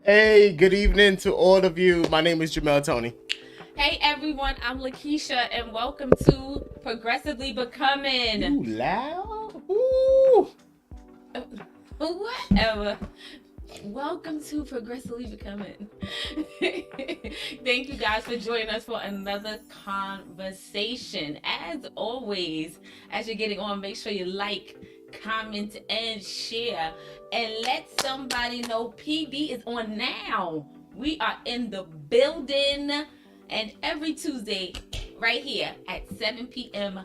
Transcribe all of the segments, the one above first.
Hey, good evening to all of you. My name is Jamel Tony. Hey everyone, I'm Lakeisha and welcome to Progressively Becoming. Ooh, loud. Ooh. Whatever. Welcome to Progressively Becoming. Thank you guys for joining us for another conversation. As always, as you're getting on, make sure you like, comment, and share. And let somebody know PB is on now. We are in the building. And every Tuesday, right here at 7 p.m.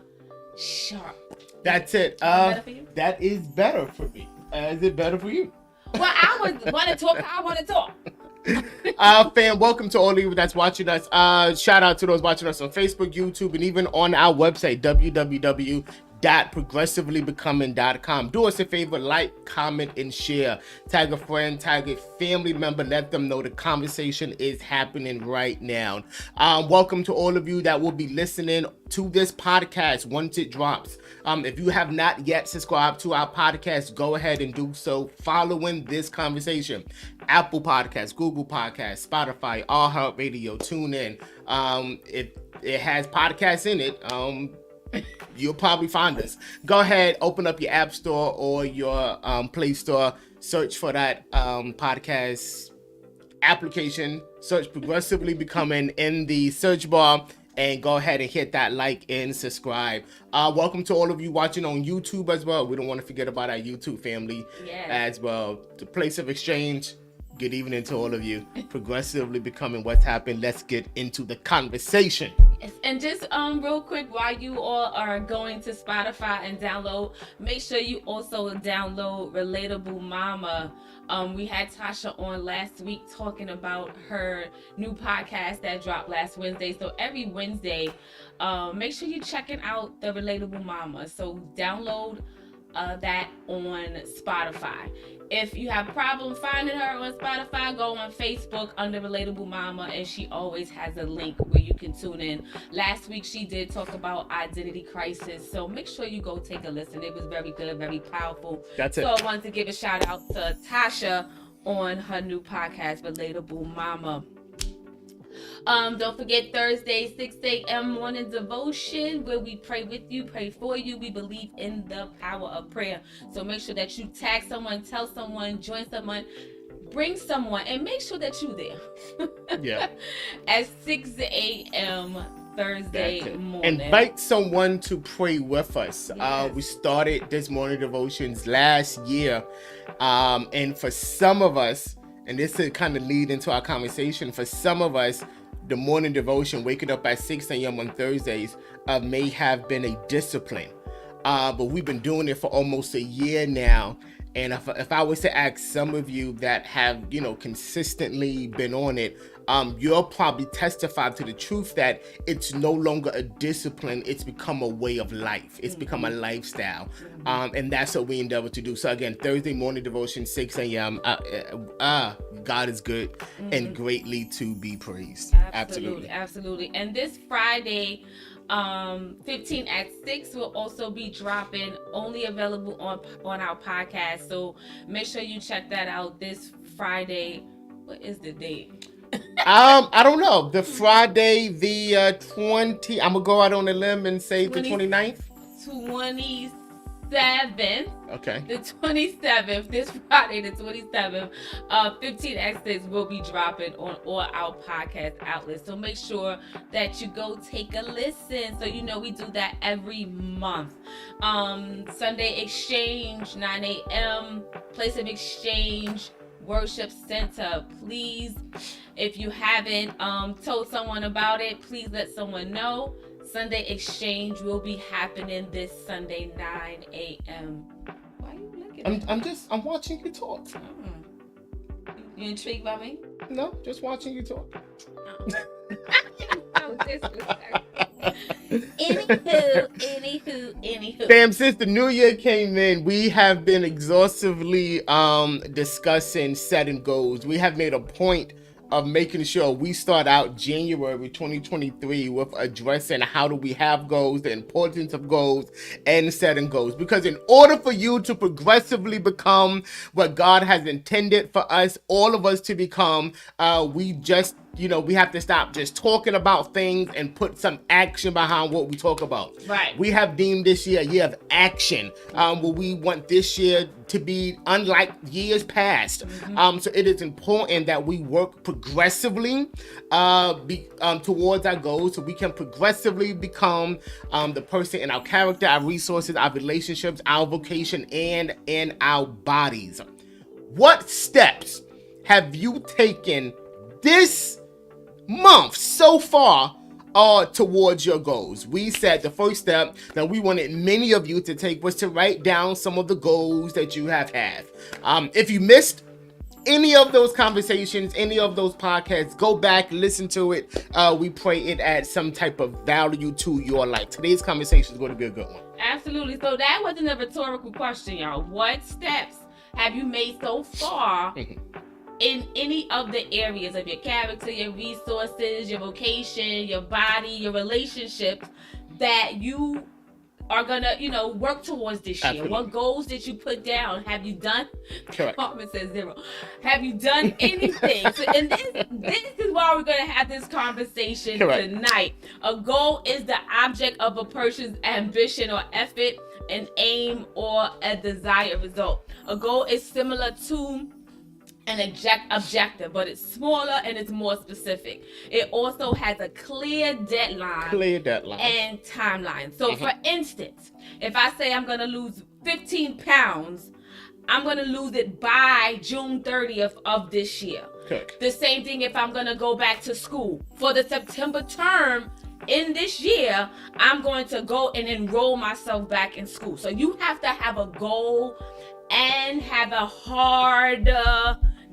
sharp. That's it. That is better for me. Is it better for you? Well, I would want to talk. I want to talk. Fam, welcome to all of you that's watching us. Shout out to those watching us on Facebook, YouTube, and even on our website, www.progressivelybecoming.com. Do us a favor, like, comment, and share. Tag a friend, tag a family member. Let them know the conversation is happening right now. Welcome to all of you that will be listening to this podcast once it drops. If you have not yet subscribed to our podcast, go ahead and do so following this conversation. Apple Podcasts, Google Podcasts, Spotify, iHeartRadio, TuneIn. If it has podcasts in it, you'll probably find us. Go ahead, open up your App Store or your Play Store, search for that podcast application, search Progressively Becoming in the search bar, and go ahead and hit that like and subscribe. Welcome to all of you watching on YouTube as well. We don't want to forget about our YouTube family as well. The place of exchange. Good evening to all of you. Progressively Becoming what's happened. Let's get into the conversation. Yes, and just real quick, while you all are going to Spotify and download, make sure you also download Relatable Mama. We had Tasha on last week talking about her new podcast that dropped last Wednesday. So every Wednesday, make sure you're checking out the Relatable Mama. So download that on Spotify. If you have a problem finding her on Spotify, go on Facebook under Relatable Mama, and she always has a link where you can tune in. Last week she did talk about identity crisis, so make sure you go take a listen. It was very good, very powerful. That's it. So I wanted to give a shout out to Tasha on her new podcast, Relatable Mama. Don't forget Thursday, 6 a.m. morning devotion where we pray with you, pray for you. We believe in the power of prayer. So make sure that you tag someone, tell someone, join someone, bring someone, and make sure that you're there. Yeah. At 6 a.m. Thursday morning. Invite someone to pray with us. Yes. We started this morning devotions last year. And for some of us, and this will kind of lead into our conversation, for some of us, the morning devotion, waking up at 6 a.m. on Thursdays, may have been a discipline. But we've been doing it for almost a year now. And if I was to ask some of you that have, consistently been on it, you'll probably testify to the truth that it's no longer a discipline. It's become a way of life. It's become a lifestyle. And that's what we endeavor to do. So again, Thursday morning devotion, 6 a.m. God is good and greatly to be praised. Absolutely. And this Friday, 15 at 6 will also be dropping, only available on our podcast. So make sure you check that out this Friday. What is the date? I don't know. The Friday, the 20. I'm gonna go out on a limb and say the 29th. 27th. Okay. The 27th, this Friday, the 27th, 15x6 will be dropping on all our podcast outlets. So make sure that you go take a listen. So we do that every month. Sunday Exchange, 9 a.m., Place of Exchange, Worship Center. Please, if you haven't told someone about it, please let someone know. Sunday Exchange will be happening this Sunday, 9 a.m. Why are you looking at me? I'm watching you talk. You intrigued by me? No, just watching you talk. Oh, Anywho. Fam, since the new year came in, we have been exhaustively discussing setting goals. We have made a point of making sure we start out January 2023 with addressing how do we have goals, the importance of goals, and setting goals. Because in order for you to progressively become what God has intended for us, all of us to become, we have to stop just talking about things and put some action behind what we talk about. Right. We have deemed this year a year of action, where we want this year to be unlike years past. So it is important that we work progressively towards our goals so we can progressively become the person in our character, our resources, our relationships, our vocation, and in our bodies. What steps have you taken this month so far towards your goals? We said the first step that we wanted many of you to take was to write down some of the goals that you have had. If you missed any of those conversations, any of those podcasts, go back, listen to it. We pray it adds some type of value to your life. Today's conversation is going to be a good one. Absolutely. So that wasn't a rhetorical question, y'all. What steps have you made so far in any of the areas of your character, your resources, your vocation, your body, your relationships that you are gonna, work towards this year? Absolutely. What goals did you put down? Have you done? Correct. Carmen says 0. Have you done anything? So, and this is why we're gonna have this conversation tonight. A goal is the object of a person's ambition or effort, an aim, or a desired result. A goal is similar to an objective, but it's smaller and it's more specific. It also has a clear deadline and timeline. So for instance, if I say I'm going to lose 15 pounds, I'm going to lose it by June 30th of this year. Correct. The same thing if I'm going to go back to school. For the September term, in this year, I'm going to go and enroll myself back in school. So you have to have a goal and have a hard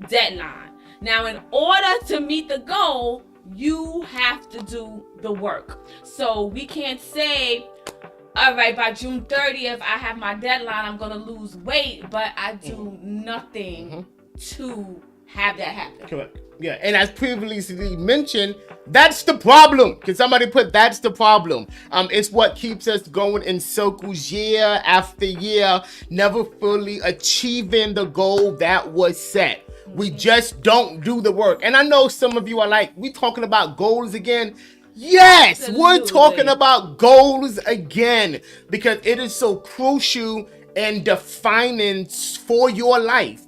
deadline. Now, in order to meet the goal, you have to do the work. So we can't say, all right, by June 30th, I have my deadline, I'm going to lose weight, but I do nothing to have that happen. Correct. Yeah, and as previously mentioned, that's the problem. Can somebody put that's the problem? It's what keeps us going in circles year after year, never fully achieving the goal that was set. We just don't do the work. And I know some of you are like, we talking about goals again? Yes, Absolutely. We're talking about goals again because it is so crucial and defining for your life.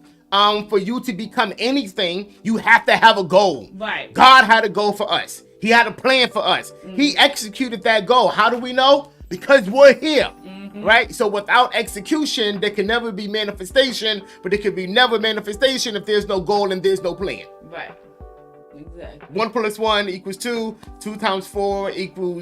For you to become anything, you have to have a goal. Right. God had a goal for us. He had a plan for us. He executed that goal. How do we know? Because we're here. Right? So without execution, there can never be manifestation, but there can be never manifestation if there's no goal and there's no plan. Right. Exactly. 1 + 1 = 2. 2 × 4 =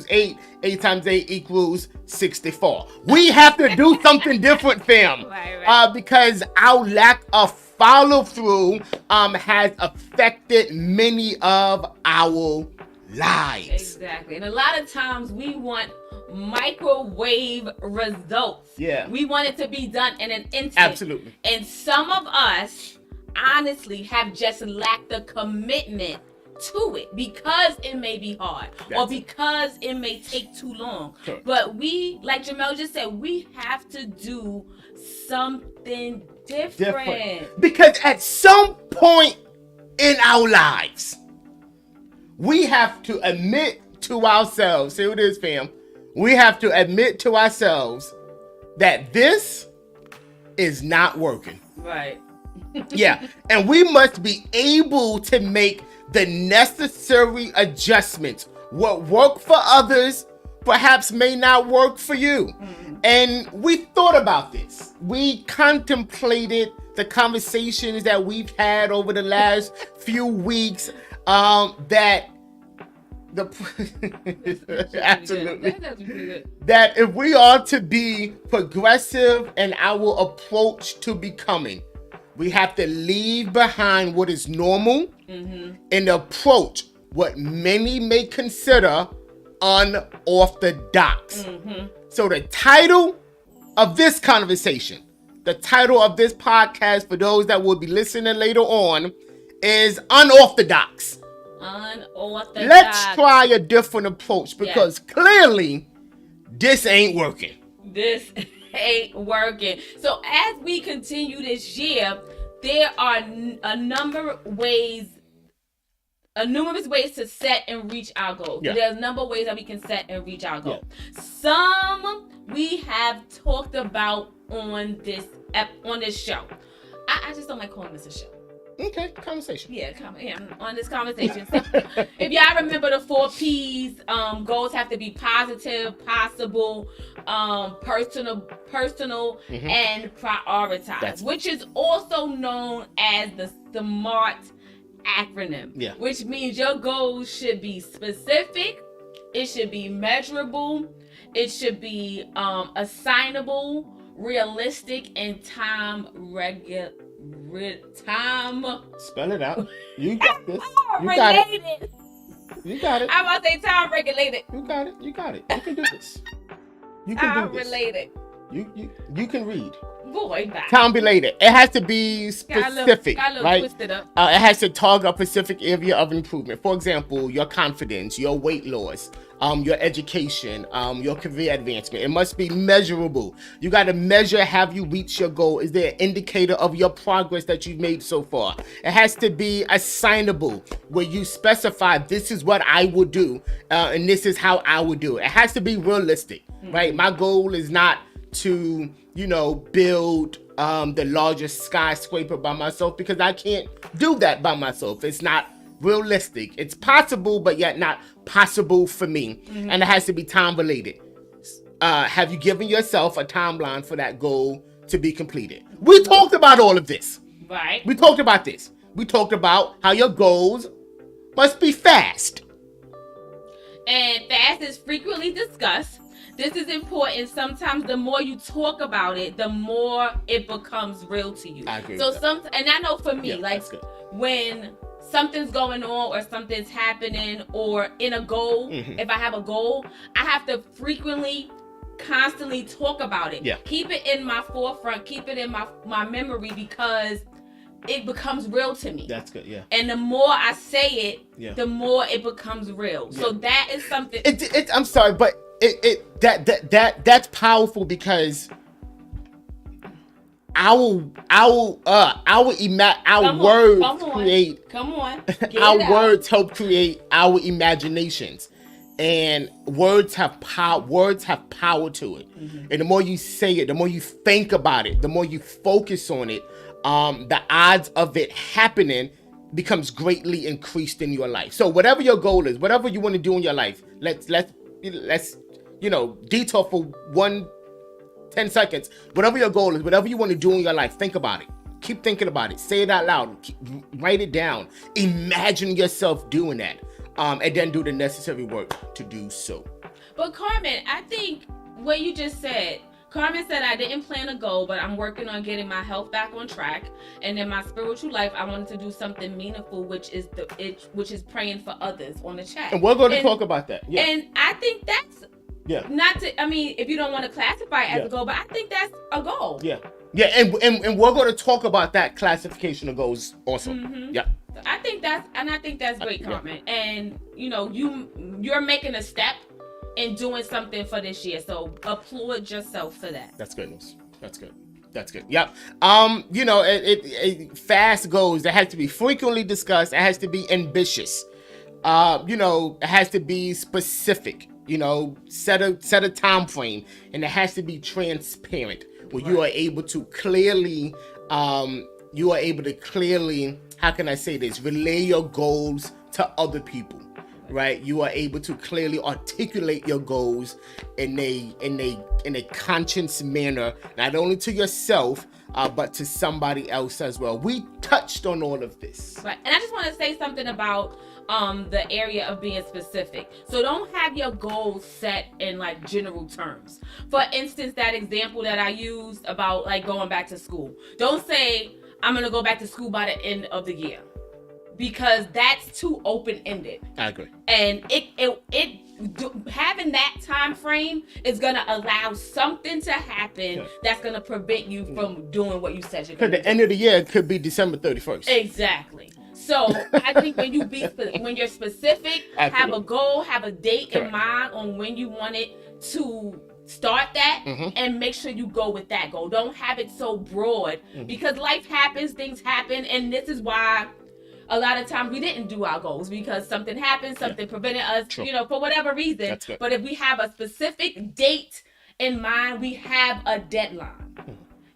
8. 8 × 8 = 64. We have to do something different, fam. Right. Because our lack of follow through has affected many of our lives. Exactly. And a lot of times we want microwave results. Yeah. We want it to be done in an instant. Absolutely. And some of us honestly have just lacked the commitment to it because it may be hard or because it may take too long. Sure. But we, like Jamel just said, we have to do something different. Because at some point in our lives, we have to admit to ourselves, see what it is, fam, we have to admit to ourselves that this is not working. Right. Yeah, and we must be able to make the necessary adjustments. What worked for others perhaps may not work for you. And we thought about this. We contemplated the conversations that we've had over the last few weeks that absolutely that if we are to be progressive in our approach to becoming, we have to leave behind what is normal and approach what many may consider unorthodox. So the title of this conversation, the title of this podcast for those that will be listening later on is Unorthodox. Unorthodox. Let's try a different approach because clearly this ain't working. This ain't working. So as we continue this year, there are numerous ways to set and reach our goals. Yeah. There's a number of ways that we can set and reach our goal. Yeah. Some we have talked about on this show. I just don't like calling this a show. Okay, conversation. Yeah, on this conversation. So, if y'all remember the 4 P's, goals have to be positive, possible, personal, and prioritize, which is also known as the SMART acronym. Yeah. Which means your goals should be specific, it should be measurable, it should be assignable, realistic, and time. Spell it out. You got this. You got it. I'm about to say time regulated. You got it. You can do this. You can do this. Related. You can read. Boy, bye. Time related. It has to be specific, got a little right? Twisted up. It has to target a specific area of improvement. For example, your confidence, your weight loss, your education, your career advancement. It must be measurable. You got to measure, have you reached your goal? Is there an indicator of your progress that you've made so far? It has to be assignable, where you specify this is what I will do, and this is how I will do it. It has to be realistic, right? My goal is not to, build the largest skyscraper by myself because I can't do that by myself. It's not realistic. It's possible, but yet not possible for me. And it has to be time related. Have you given yourself a timeline for that goal to be completed? We talked about all of this. Right. We talked about this. We talked about how your goals must be fast. And fast is frequently discussed. This is important. Sometimes the more you talk about it, the more it becomes real to you. I agree So with that. and I know for me, Yeah, like when something's going on or something's happening or in a goal, if I have a goal, I have to frequently constantly talk about it. Yeah. Keep it in my forefront, keep it in my memory, because it becomes real to me. That's good, yeah. And the more I say it, the more it becomes real. Yeah. So that is something. I'm sorry, but that's powerful, because our words create. Come on. Our words help create our imaginations. And words have power. Words have power to it. And the more you say it, the more you think about it, the more you focus on it, the odds of it happening becomes greatly increased in your life. So whatever your goal is, whatever you want to do in your life, let's detour for 10 seconds. Whatever your goal is, whatever you want to do in your life, think about it. Keep thinking about it. Say it out loud. Write it down. Imagine yourself doing that. And then do the necessary work to do so. But Carmen, I think what you just said, Carmen said, I didn't plan a goal, but I'm working on getting my health back on track. And in my spiritual life, I wanted to do something meaningful, which is praying for others on the chat. And we're going to talk about that. Yeah. And I think that's if you don't want to classify it as a goal, but I think that's a goal. Yeah. Yeah, and we're going to talk about that classification of goals also. Yeah. I think that's great, Carmen. Yeah. And you're making a step in doing something for this year. So applaud yourself for that. That's good news. That's good. Yep. Fast goals that has to be frequently discussed. It has to be ambitious. It has to be specific. Set a time frame, and it has to be transparent, where you are able to clearly, how can I say this? Relay your goals to other people, right? You are able to clearly articulate your goals in a conscious manner, not only to yourself, but to somebody else as well. We touched on all of this. Right, and I just want to say something about the area of being specific. So don't have your goals set in like general terms. For instance, that example that I used about like going back to school. Don't say I'm going to go back to school by the end of the year, because that's too open-ended. I agree. And having that time frame is going to allow something to happen that's going to prevent you from doing what you said you're going to do. Because the end of the year could be December 31st. Exactly. So I think when you're specific, have a goal, have a date in mind on when you want it to start that, and make sure you go with that goal. Don't have it so broad, because life happens, things happen, and this is why a lot of times we didn't do our goals, because something happened, something prevented us, for whatever reason. But if we have a specific date in mind, we have a deadline.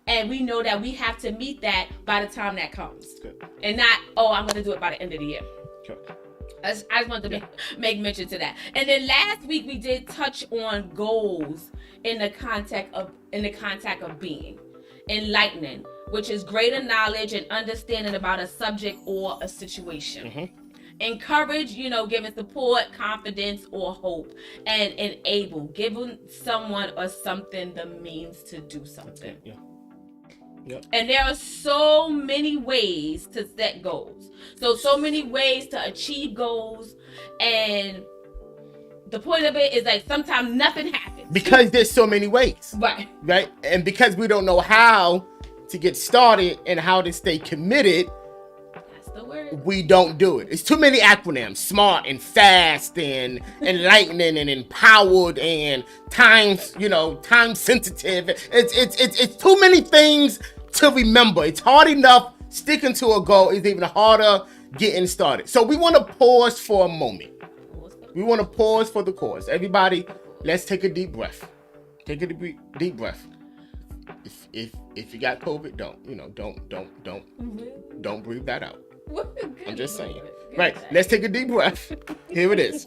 And we know that we have to meet that by the time that comes. And not, I'm going to do it by the end of the year. I just wanted to make mention to that. And then last week we did touch on goals in the context of being enlightening, which is greater knowledge and understanding about a subject or a situation. Encourage, giving support, confidence, or hope. And enable, giving someone or something the means to do something. And there are so many ways to set goals. So many ways to achieve goals. And the point of it is like sometimes nothing happens. Because there's so many ways. Right. And because we don't know how to get started and how to stay committed, that's the word. We don't do it. It's too many acronyms. SMART and FAST and enlightening and empowered and time sensitive. It's too many things to remember. It's hard enough sticking to a goal. It's even harder getting started. So we want to pause for a moment. We want to pause for the cause. Everybody, let's take a deep breath. Take a deep breath. If you got COVID, don't breathe that out. I'm just saying. Right. Let's take a deep breath. Here it is.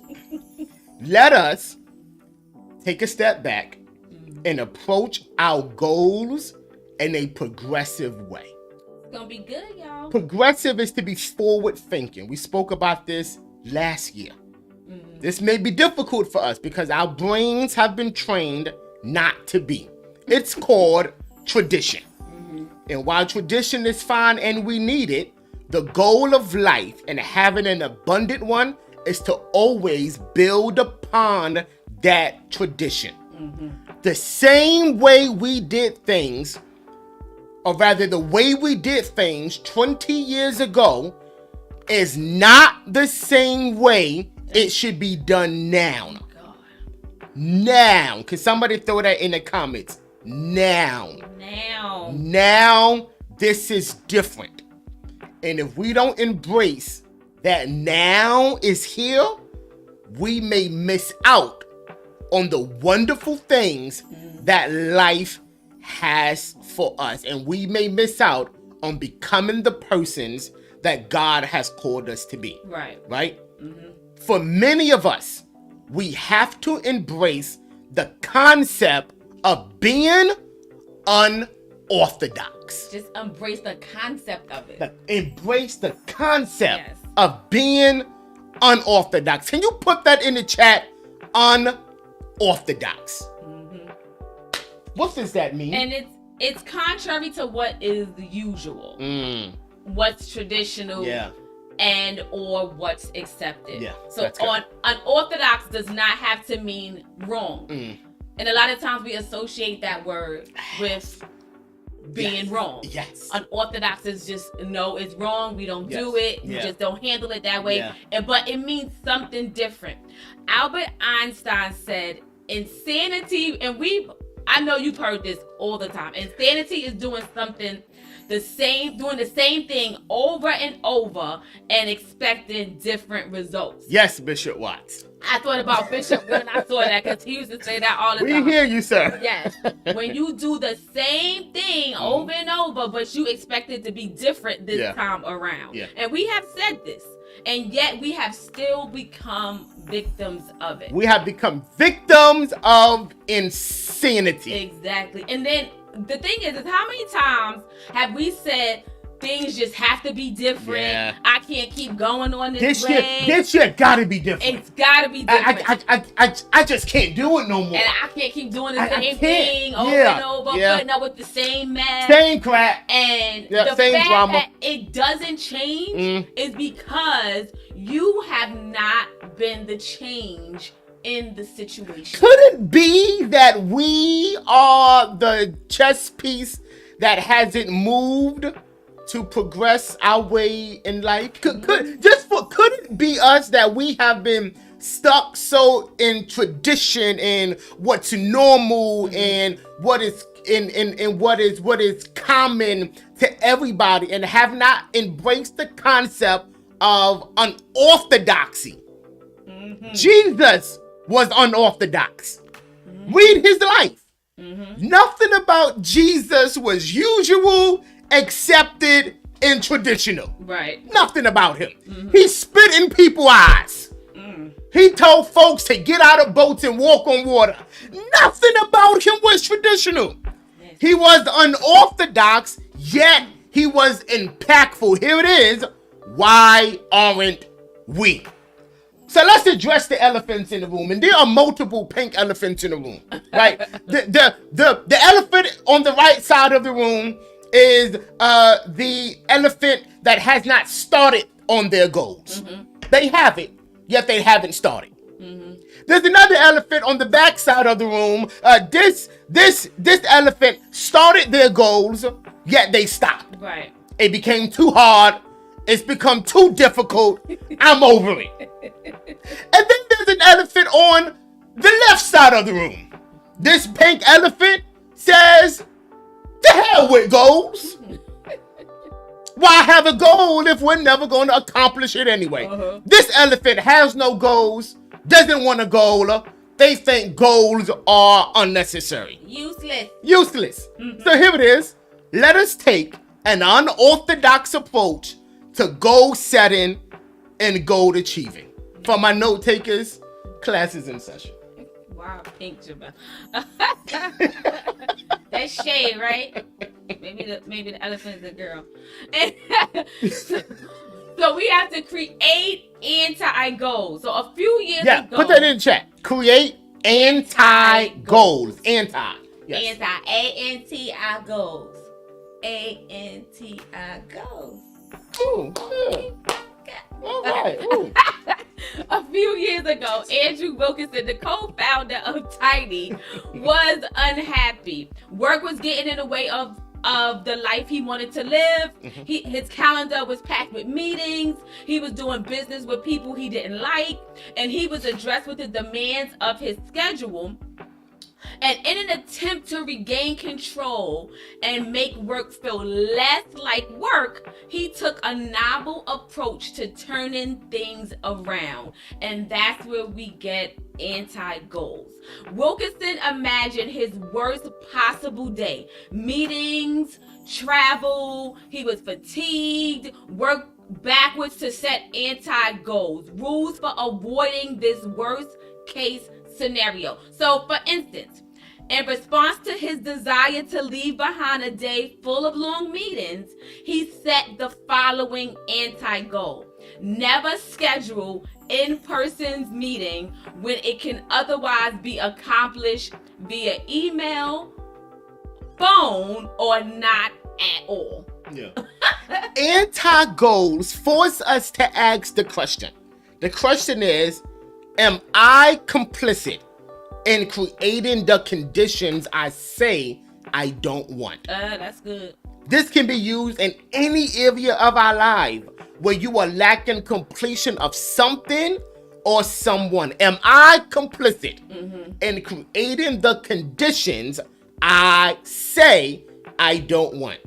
Let us take a step back and approach our goals in a progressive way. It's gonna be good, y'all. Progressive is to be forward thinking. We spoke about this last year. This may be difficult for us because our brains have been trained not to be. It's called tradition. And while tradition is fine and we need it, the goal of life and having an abundant one is to always build upon that tradition. The same way we did things, or rather the way we did things 20 years ago, is not the same way it should be done now. Now. Can somebody throw that in the comments? Now, this is different. And if we don't embrace that now is here, we may miss out on the wonderful things that life has for us. And we may miss out on becoming the persons that God has called us to be. Right? For many of us, we have to embrace the concept of being unorthodox. Just embrace the concept of it. Embrace the concept of being unorthodox. Can you put that in the chat? Unorthodox. What does that mean? And it's contrary to what is usual. What's traditional. And or what's accepted. So unorthodox does not have to mean wrong. And a lot of times we associate that word with being wrong. Unorthodox is just, no, it's wrong. We don't do it. We just don't handle it that way. But it means something different. Albert Einstein said, insanity, and I know you've heard this all the time. Insanity is doing the same thing over and over and expecting different results. Yes, Bishop Watts. I thought about Bishop when I saw that, because he used to say that all the time. We hear you, sir. Yes. When you do the same thing over and over, but you expect it to be different this time around. And we have said this, and yet we have still become victims of it. We have become victims of insanity. Exactly. And then the thing is how many times have we said things just have to be different? I can't keep going on this way. This shit gotta be different. It's gotta be different. I just can't do it no more. And I can't keep doing the same thing over and over, putting up with the same mess. Same crap. And the same fact drama. that it doesn't change is because you have not been the change in the situation. Could it be that we are the chess piece that hasn't moved to progress our way in life? Could it be us that we have been stuck so in tradition and what's normal and what is what is common to everybody, and have not embraced the concept of unorthodoxy? Jesus was unorthodox. Read his life. Nothing about Jesus was usual, accepted, and traditional. Nothing about him. He spit in people's eyes. He told folks to get out of boats and walk on water. Nothing about him was traditional. He was unorthodox, yet he was impactful. Here it is. Why aren't we? So let's address the elephants in the room, and there are multiple pink elephants in the room, right? the elephant on the right side of the room is the elephant that has not started on their goals. They have it, yet they haven't started. There's another elephant on the back side of the room. This elephant started their goals, yet they stopped. It became too hard. It's become too difficult. I'm over it. And then there's an elephant on the left side of the room. This pink elephant says, "To hell with goals. Why have a goal if we're never going to accomplish it anyway?" This elephant has no goals, doesn't want a goal. They think goals are unnecessary. Useless. So here it is. Let us take an unorthodox approach to goal setting and goal achieving. For my note takers, class is in session. Wow, pink Jabba. That's shade, right? Maybe the elephant is a girl. So we have to create anti-goals. So a few years Yeah, ago. put that in chat. Create anti-goals. Anti. Yes. Anti goals. ANTI goals. Ooh, yeah. All right. Ooh. A few years ago, Andrew Wilkinson, the co-founder of Tiny, was unhappy. Work was getting in the way of the life he wanted to live. His calendar was packed with meetings. He was doing business with people he didn't like, and he was addressed with the demands of his schedule. And in an attempt to regain control and make work feel less like work, he took a novel approach to turning things around. And that's where we get anti-goals. Wilkinson imagined his worst possible day. Meetings, travel, he was fatigued, worked backwards to set anti-goals. Rules for avoiding this worst case scenario. So, for instance, in response to his desire to leave behind a day full of long meetings, he set the following anti-goal. Never schedule in-person meeting when it can otherwise be accomplished via email, phone, or not at all. Yeah. Anti-goals force us to ask the question. The question is, am I complicit in creating the conditions I say I don't want? That's good. This can be used in any area of our life where you are lacking completion of something or someone. Am I complicit in creating the conditions I say I don't want?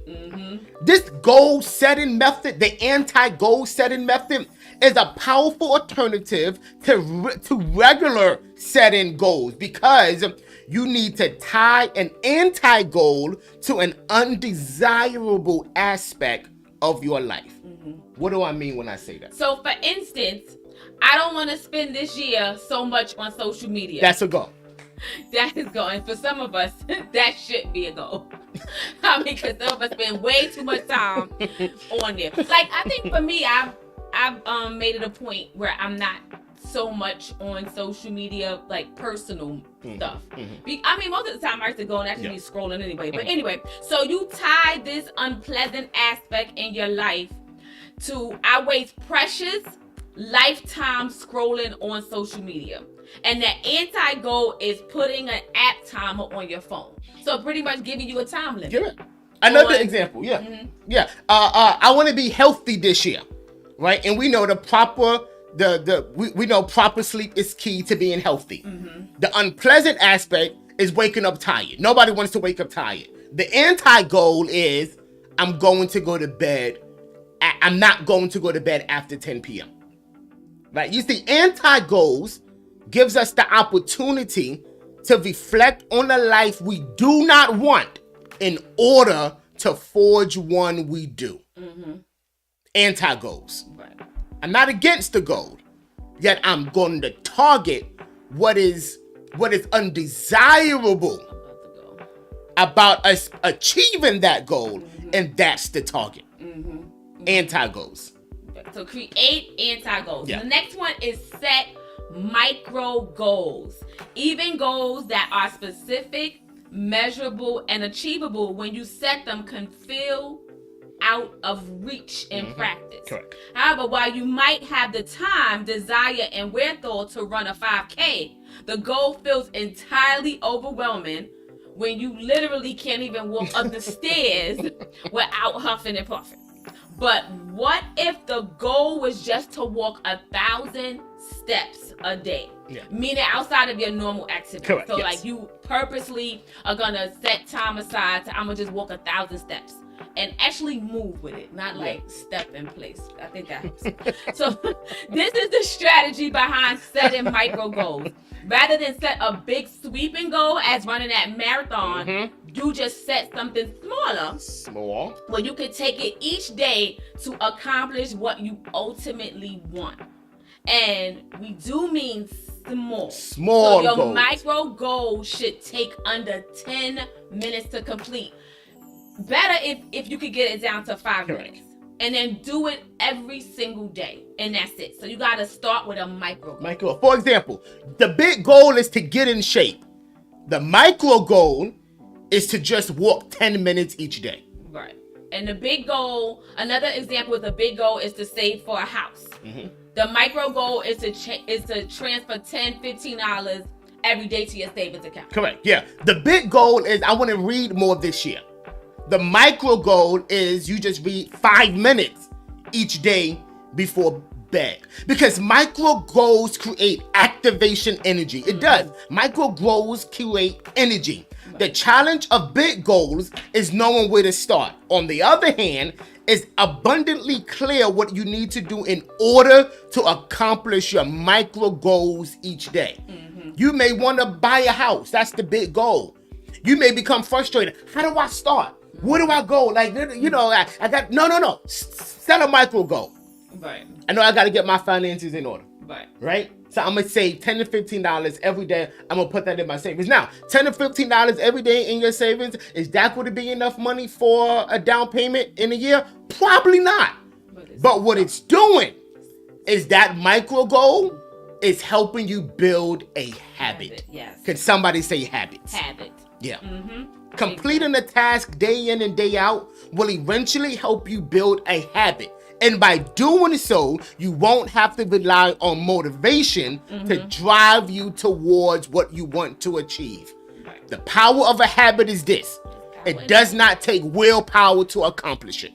This goal setting method, the anti-goal setting method, is a powerful alternative to regular setting goals because you need to tie an anti-goal to an undesirable aspect of your life. What do I mean when I say that? So, for instance, I don't want to spend this year so much on social media. That's a goal. That is going. For some of us, that should be a goal. I mean, because some of us spend way too much time on there. Like, I think for me, I've made it a point where I'm not so much on social media, like personal stuff. I mean, most of the time I used to go and actually be scrolling anyway. But anyway, so you tie this unpleasant aspect in your life to I waste precious lifetime scrolling on social media. And the anti-goal is putting an app timer on your phone. So pretty much giving you a time limit. Give it. Another example, yeah. I want to be healthy this year, right? And we know we know proper sleep is key to being healthy. The unpleasant aspect is waking up tired. Nobody wants to wake up tired. The anti-goal is I'm going to go to bed. I'm not going to go to bed after 10 p.m. Right? You see, anti-goals gives us the opportunity to reflect on the life we do not want in order to forge one we do. Anti-goals. Right. I'm not against the goal, yet I'm going to target what is undesirable about us achieving that goal, and that's the target. Anti-goals. So create anti-goals. Yeah. The next one is set micro goals. Even goals that are specific, measurable, and achievable when you set them can feel out of reach in practice. Correct. However, while you might have the time, desire, and wherewithal to run a 5K, the goal feels entirely overwhelming when you literally can't even walk up the stairs without huffing and puffing. But what if the goal was just to walk 1,000 steps a day? Yeah. Meaning outside of your normal activity. Correct, so yes. like you purposely are gonna set time aside to I'm gonna just walk 1,000 steps and actually move with it, not like step in place. I think that helps. So this is the strategy behind setting micro goals. Rather than set a big sweeping goal as running that marathon, you just set something smaller. Where you can take it each day to accomplish what you ultimately want. And we do mean small. So your goals. micro goal should take under 10 minutes to complete. Better if you could get it down to 5 minutes. and then do it every single day, and that's it. So you got to start with a micro goal. For example, the big goal is to get in shape. The micro goal is to just walk 10 minutes each day. Right. And the big goal, another example with a big goal is to save for a house. The micro goal is to transfer $10, $15 every day to your savings account. Correct. Yeah. The big goal is I want to read more this year. The micro goal is you just read 5 minutes each day before bed. Because micro goals create activation energy. It does. Micro goals create energy. The challenge of big goals is knowing where to start. On the other hand, it's abundantly clear what you need to do in order to accomplish your micro goals each day. You may want to buy a house. That's the big goal. You may become frustrated. How do I start? Where do I go? Like, you know, I got, no. Set a micro goal. Right. I know I got to get my finances in order. Right. So I'm going to save $10 to $15 every day. I'm going to put that in my savings. Now, $10 to $15 every day in your savings, is that going to be enough money for a down payment in a year? Probably not. But what it's doing is that micro goal is helping you build a habit. Yes. Can somebody say habits? Habit. Yeah. Completing a task day in and day out will eventually help you build a habit. And by doing so, you won't have to rely on motivation to drive you towards what you want to achieve. Right. The power of a habit is this. It does not take willpower to accomplish it.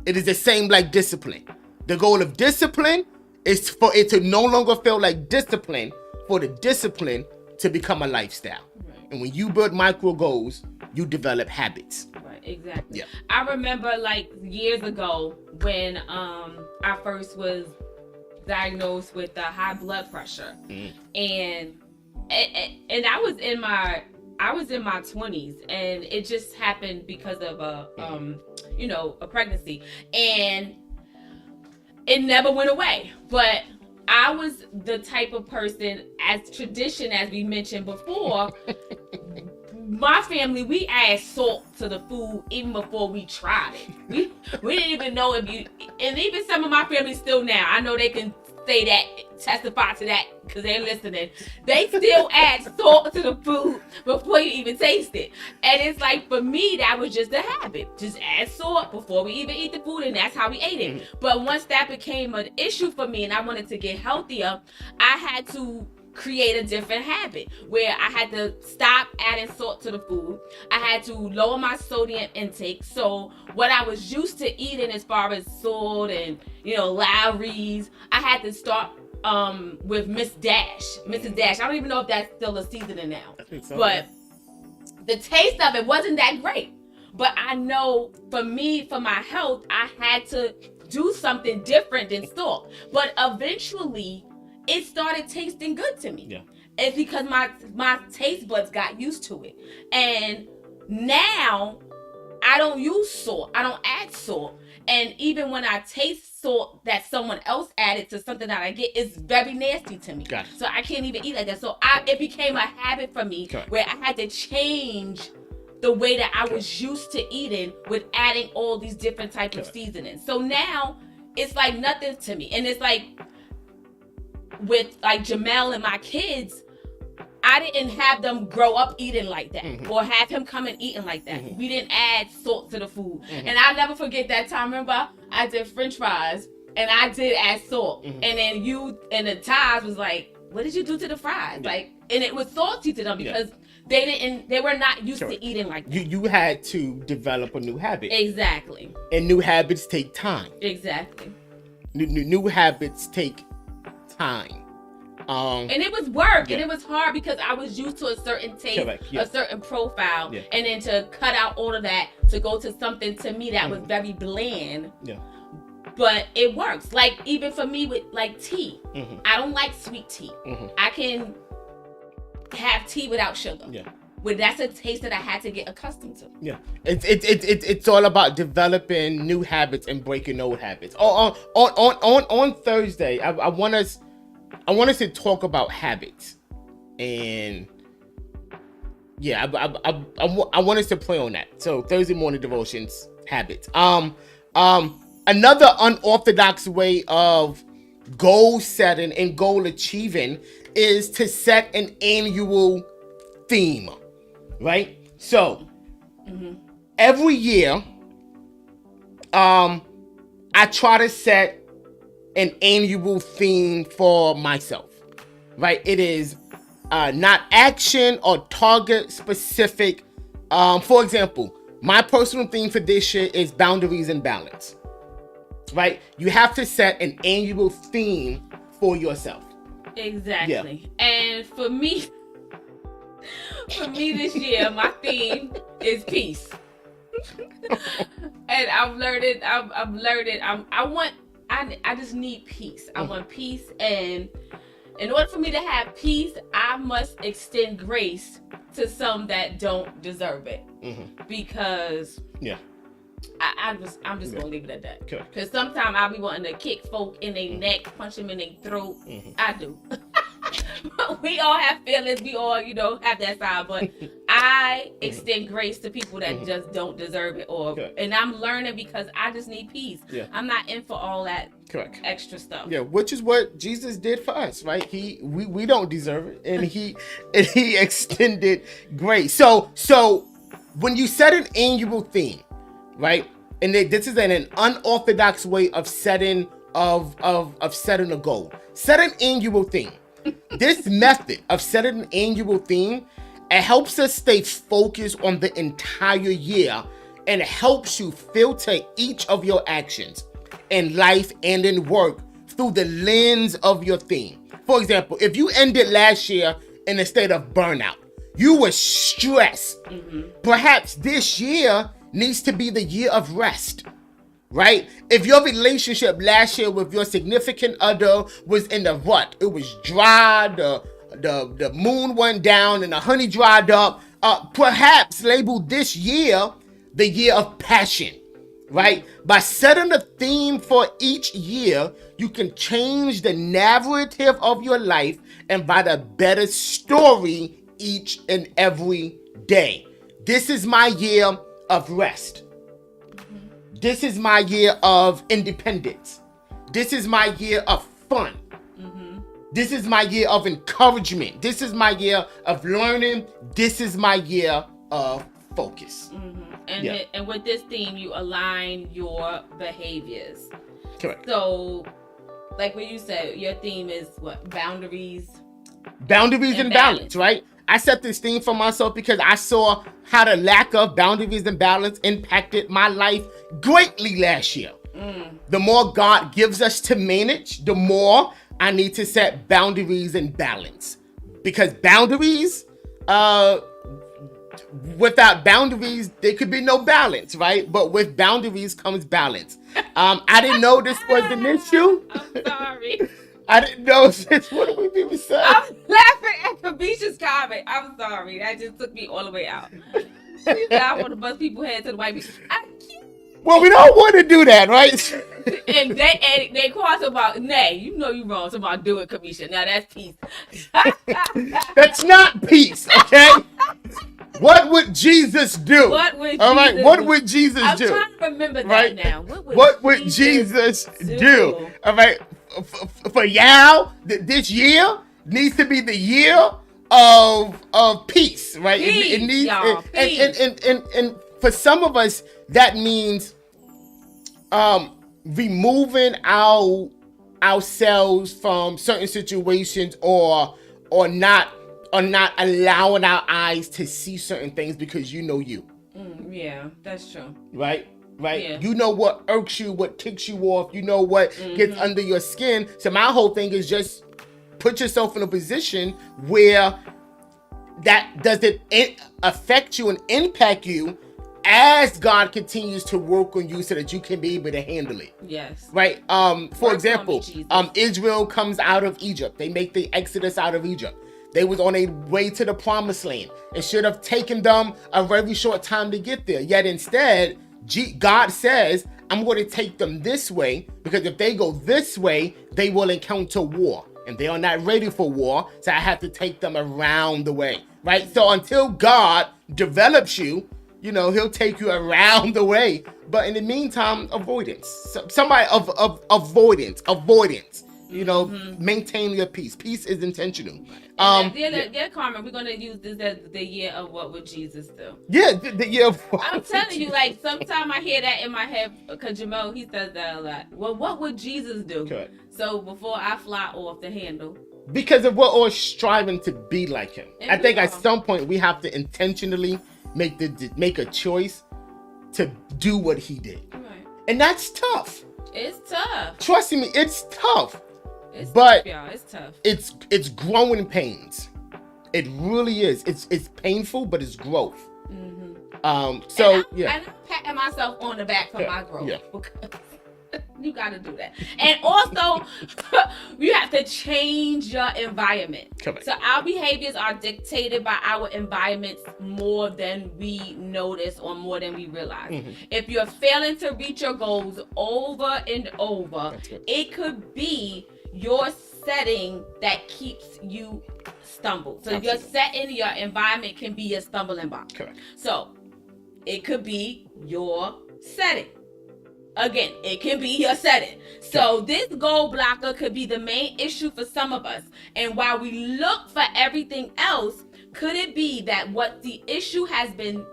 It is the same like discipline. The goal of discipline is for it to no longer feel like discipline, for the discipline to become a lifestyle. Right. And when you build micro goals, you develop habits. Right, exactly. Yeah. I remember like years ago when I first was diagnosed with high blood pressure, and I was in my 20s, and it just happened because of a pregnancy, and it never went away. But I was the type of person, as tradition, as we mentioned before, my family, we add salt to the food even before we tried it. We didn't even know if you, and even some of my family still now, I know they can say that, testify to that, because they're listening. They still add salt to the food before you even taste it. And it's like, for me, that was just a habit. Just add salt before we even eat the food, and that's how we ate it. But once that became an issue for me and I wanted to get healthier, I had to create a different habit where I had to stop adding salt to the food. I had to lower my sodium intake. So what I was used to eating as far as salt and, Lowry's, I had to start with Mrs. Dash. I don't even know if that's still a seasoning now. I think so. But the taste of it wasn't that great. But I know for me, for my health, I had to do something different than salt. But eventually, it started tasting good to me. Yeah. It's because my taste buds got used to it. And now I don't use salt. I don't add salt. And even when I taste salt that someone else added to something that I get, it's very nasty to me. Gotcha. So I can't even eat like that. So it became a habit for me where I had to change the way that I was used to eating with adding all these different types of seasonings. So now it's like nothing to me. And it's like, with like Jamel and my kids, I didn't have them grow up eating like that or have him come and eating like that. We didn't add salt to the food. And I'll never forget that time. Remember, I did French fries and I did add salt. And then you and the Ties was like, what did you do to the fries? Like, and it was salty to them because they were not used to eating like that. You had to develop a new habit. Exactly. And new habits take time. Exactly. New habits take time. And it was work, and it was hard because I was used to a certain taste, a certain profile, and then to cut out all of that to go to something to me that was very bland. Yeah. But it works. Like even for me with like tea, I don't like sweet tea. I can have tea without sugar. Yeah. But that's a taste that I had to get accustomed to. Yeah, it's all about developing new habits and breaking old habits. On Thursday, I want us to talk about habits, and I want us to play on that. So Thursday morning devotions, habits. Another unorthodox way of goal setting and goal achieving is to set an annual theme, right? So every year, I try to set an annual theme for myself, right? It is not action or target specific. For example, my personal theme for this year is boundaries and balance, right? You have to set an annual theme for yourself. Exactly. Yeah. And for me this year, my theme is peace. And I've learned it. I just need peace. I want peace, and in order for me to have peace, I must extend grace to some that don't deserve it. Because I'm just gonna leave it at that. Because sometimes I'll be wanting to kick folk in their neck, punch them in their throat. I do. We all have feelings. We all, have that side. But I extend grace to people that just don't deserve it. And I'm learning because I just need peace. Yeah. I'm not in for all that extra stuff. Yeah, which is what Jesus did for us, right? We don't deserve it, and he extended grace. So when you set an annual theme, right? And this is an unorthodox way of setting setting a goal. Set an annual theme. This method of setting an annual theme, it helps us stay focused on the entire year, and it helps you filter each of your actions in life and in work through the lens of your theme. For example, if you ended last year in a state of burnout, you were stressed. Perhaps this year needs to be the year of rest, right? If your relationship last year with your significant other was in the rut, it was dry, the moon went down and the honey dried up, perhaps label this year the year of passion, right? By setting a theme for each year, you can change the narrative of your life and write a better story each and every day. This is my year of rest. This is my year of independence. This is my year of fun. This is my year of encouragement. This is my year of learning. This is my year of focus. And with this theme, you align your behaviors. Correct. So, like what you said, your theme is what? Boundaries and balance, right? I set this theme for myself because I saw how the lack of boundaries and balance impacted my life greatly last year. The more God gives us to manage, the more I need to set boundaries and balance. Because boundaries, without boundaries, there could be no balance, right? But with boundaries comes balance. I didn't know this was an issue. I'm sorry. I didn't know this. What do we people say? I'm laughing at Kabisha's comment. I'm sorry. That just took me all the way out. I want to bust people's heads to the white people. Well, we don't want to do that, right? And they call about, nay, you know you wrong. About do it, Kabisha. Now that's peace. That's not peace, okay? What would Jesus do? What would Jesus do? I'm trying to remember that now. What would Jesus do? All right. For y'all, this year needs to be the year of peace, right? Peace, it needs y'all, and for some of us that means removing ourselves from certain situations or not allowing our eyes to see certain things because you. Yeah, that's true. Right? Yeah. You know what irks you, what ticks you off, you know what gets under your skin. So my whole thing is just put yourself in a position where that doesn't affect you and impact you as God continues to work on you so that you can be able to handle it. Yes. Right? For example, Israel comes out of Egypt. They make the exodus out of Egypt. They was on a way to the promised land. It should have taken them a very short time to get there. Yet instead, God says, I'm going to take them this way because if they go this way, they will encounter war. And they are not ready for war, so I have to take them around the way. Right? So until God develops you, You know, he'll take you around the way. But in the meantime, avoidance. Somebody of avoidance. You know, maintain your peace. Peace is intentional. Yeah, Carmen, we're gonna use this as the year of what would Jesus do. Yeah, the year of what I'm telling you, like, sometimes I hear that in my head because Jamal, he says that a lot. Well, what would Jesus do? Correct. So before I fly off the handle. Because of we're all striving to be like him. And I think we at are. some point we have to intentionally make a choice to do what he did. Right. And that's tough. It's tough. Trust me, it's tough. It's But tough, y'all. It's tough. It's growing pains. It really is. It's painful, but it's growth. So and I'm patting myself on the back for my growth. Yeah. Because you gotta do that. And also, you have to change your environment. Correct. So our behaviors are dictated by our environments more than we notice or more than we realize. If you're failing to reach your goals over and over, it could be your setting that keeps you stumble. So your setting, your environment can be your stumbling block. Correct. So it could be your setting. Again, it can be your setting. So this goal blocker could be the main issue for some of us. And while we look for everything else, could it be that what the issue has been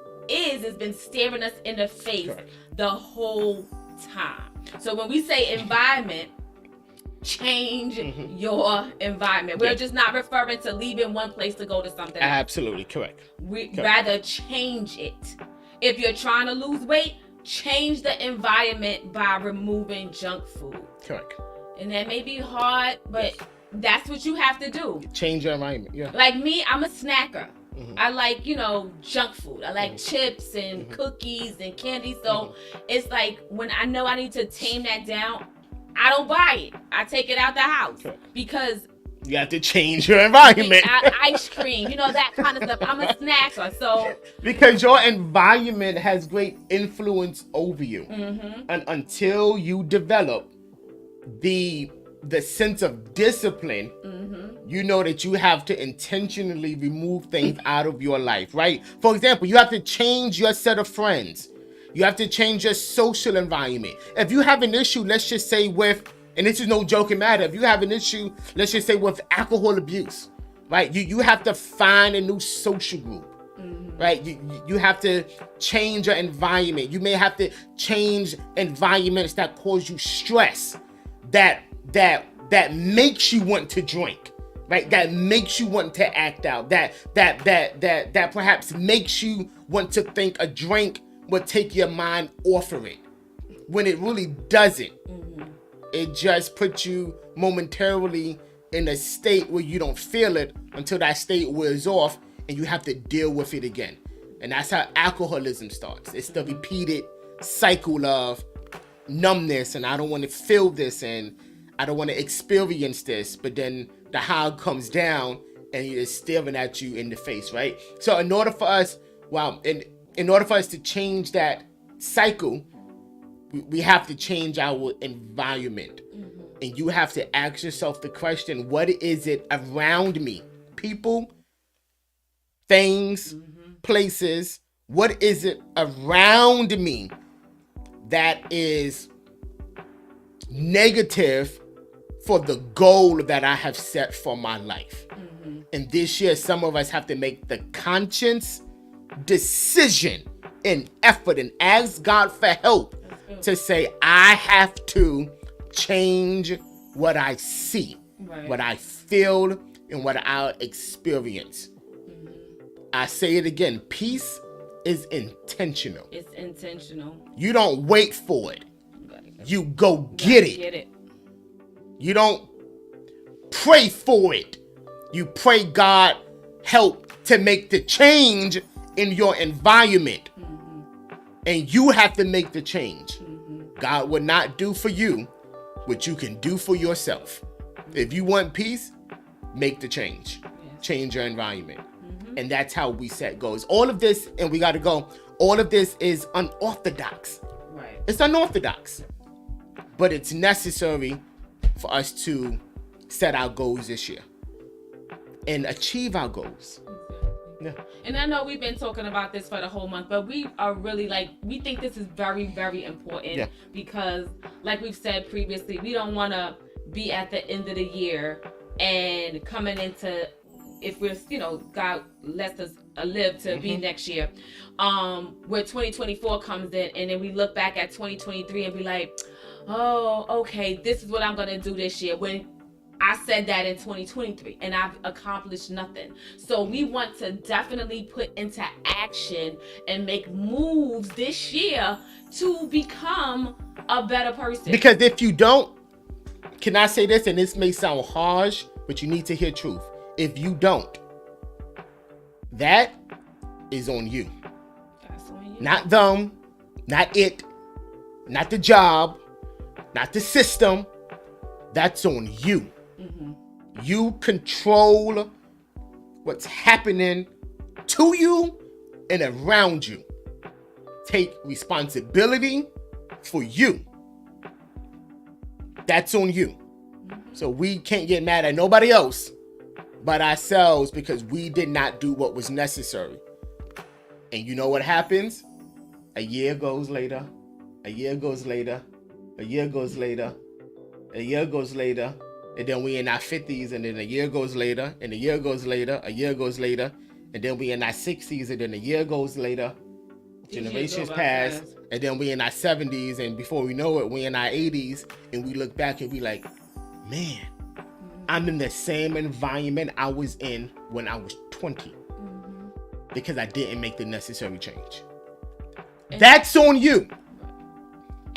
staring us in the face the whole time? So when we say environment, change your environment. We're just not referring to leaving one place to go to something else. Absolutely correct. We rather change it. If you're trying to lose weight, change the environment by removing junk food. Correct. And that may be hard, but that's what you have to do. Change your environment. Yeah. Like me, I'm a snacker. I like, junk food. I like chips and cookies and candy. So it's like when I know I need to tame that down, I don't buy it. I take it out the house because you have to change your environment. Ice cream, that kind of stuff. I'm a snacker, so because your environment has great influence over you, and until you develop the sense of discipline, you know that you have to intentionally remove things out of your life, right? For example, you have to change your set of friends. You have to change your social environment. If you have an issue, let's just say and this is no joking matter, if you have an issue, let's just say with alcohol abuse, right? You have to find a new social group, right? You have to change your environment. You may have to change environments that cause you stress, that makes you want to drink, right? That makes you want to act out, that perhaps makes you want to think a drink would take your mind off of it, when it really doesn't. It just puts you momentarily in a state where you don't feel it until that state wears off and you have to deal with it again. And that's how alcoholism starts. It's the repeated cycle of numbness, and I don't want to feel this, and I don't want to experience this, but then the high comes down and it's staring at you in the face, right? So in order for us to change that cycle, we have to change our environment. And you have to ask yourself the question, what is it around me? People, things, places, what is it around me that is negative for the goal that I have set for my life? And this year, some of us have to make the conscious decision and effort and ask God for help to say, I have to change what I see, what I feel, and what I experience. I say it again, peace is intentional. It's intentional. You don't wait for it. You go get it. You don't pray for it. You pray God help to make the change in your environment. And you have to make the change. God will not do for you what you can do for yourself. If you want peace, make the change. Change your environment. And that's how we set goals. All of this, and we got to go, all of this is unorthodox. Right. It's unorthodox. But it's necessary for us to set our goals this year and achieve our goals. Yeah. And I know we've been talking about this for the whole month, but we are really we think this is very, very important because, like we've said previously, we don't want to be at the end of the year and coming into, if we're, God lets us live to be next year, where 2024 comes in, and then we look back at 2023 and be like, oh, okay, this is what I'm going to do this year. When I said that in 2023 and I've accomplished nothing. So we want to definitely put into action and make moves this year to become a better person. Because if you don't, can I say this? And this may sound harsh, but you need to hear truth. If you don't, that is on you. That's on you. Not them, not it, not the job, not the system. That's on you. You control what's happening to you and around you. Take responsibility for you. That's on you. So we can't get mad at nobody else but ourselves because we did not do what was necessary. And you know what happens? A year goes later, a year goes later, a year goes later, a year goes later, and then we in our 50s, and then a year goes later, and a year goes later, a year goes later, and then we in our 60s, and then a year goes later, generations pass, and then we in our 70s, and before we know it, we in our 80s, and we look back and we like, man, I'm in the same environment I was in when I was 20 because I didn't make the necessary change. That's on you.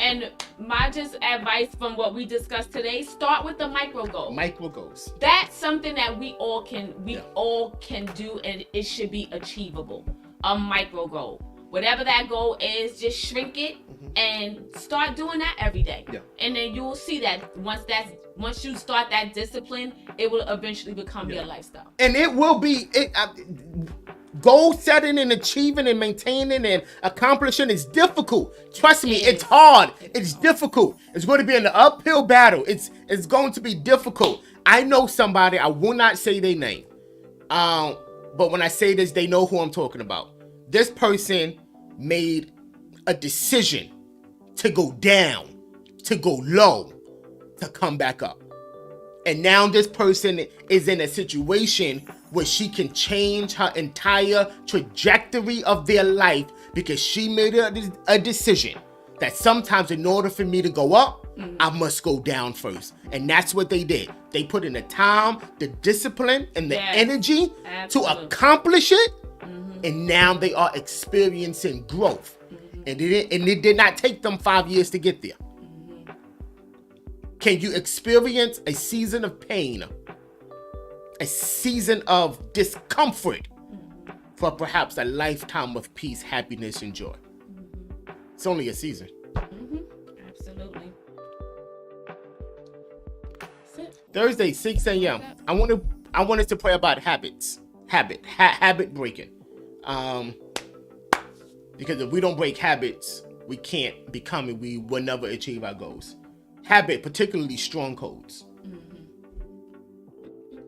And my just advice from what we discussed today, start with the micro goals. Micro goals. That's something that we all can do, and it should be achievable. A micro goal. Whatever that goal is, just shrink it and start doing that every day. Yeah. And then you'll see that once you start that discipline, it will eventually become your lifestyle. And it will be goal setting and achieving and maintaining and accomplishing is difficult. Trust me, it's hard. It's difficult. It's going to be an uphill battle. It's going to be difficult. I know somebody, I will not say their name. But when I say this, they know who I'm talking about. This person made a decision to go down, to go low, to come back up. And now this person is in a situation where she can change her entire trajectory of their life because she made a decision that sometimes in order for me to go up, I must go down first. And that's what they did. They put in the time, the discipline, and the energy to accomplish it. And now they are experiencing growth. And it did not take them 5 years to get there. Can you experience a season of pain, a season of discomfort for perhaps a lifetime of peace, happiness, and joy? It's only a season. Absolutely. Thursday, 6 a.m. I wanted to pray about habit breaking. Because if we don't break habits, we can't become it. We will never achieve our goals. Habit, particularly strongholds,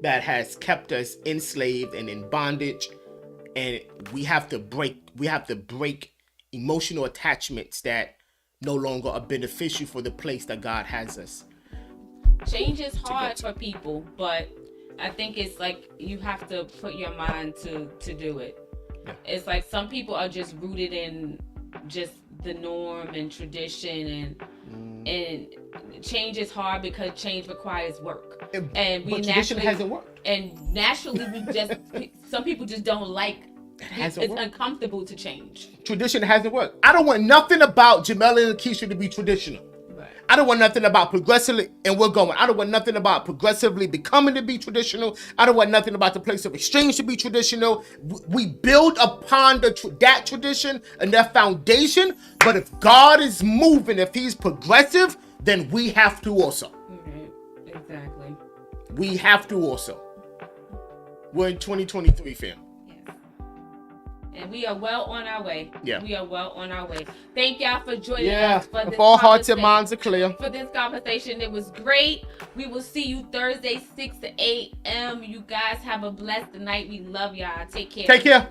that has kept us enslaved and in bondage, and we have to break emotional attachments that no longer are beneficial for the place that God has us. Change is hard for people, but I think it's like you have to put your mind to do it. Yeah. It's like some people are just rooted in just the norm and tradition, and change is hard because change requires work. And we tradition hasn't worked. And naturally, some people just don't like. It's uncomfortable to change. Tradition hasn't worked. I don't want nothing about Jamel and Lakeisha to be traditional. Right. I don't want nothing about progressively, and we're going. I don't want nothing about progressively becoming to be traditional. I don't want nothing about the place of exchange to be traditional. We build upon that tradition and that foundation. But if God is moving, if He's progressive, then we have to also. Mm-hmm. Exactly. We have to also. We're in 2023, fam. And we are well on our way. Yeah. We are well on our way. Thank y'all for joining us for this if all hearts and minds are clear. For this conversation. It was great. We will see you Thursday, 6 to 8 a.m. You guys have a blessed night. We love y'all. Take care. Take care.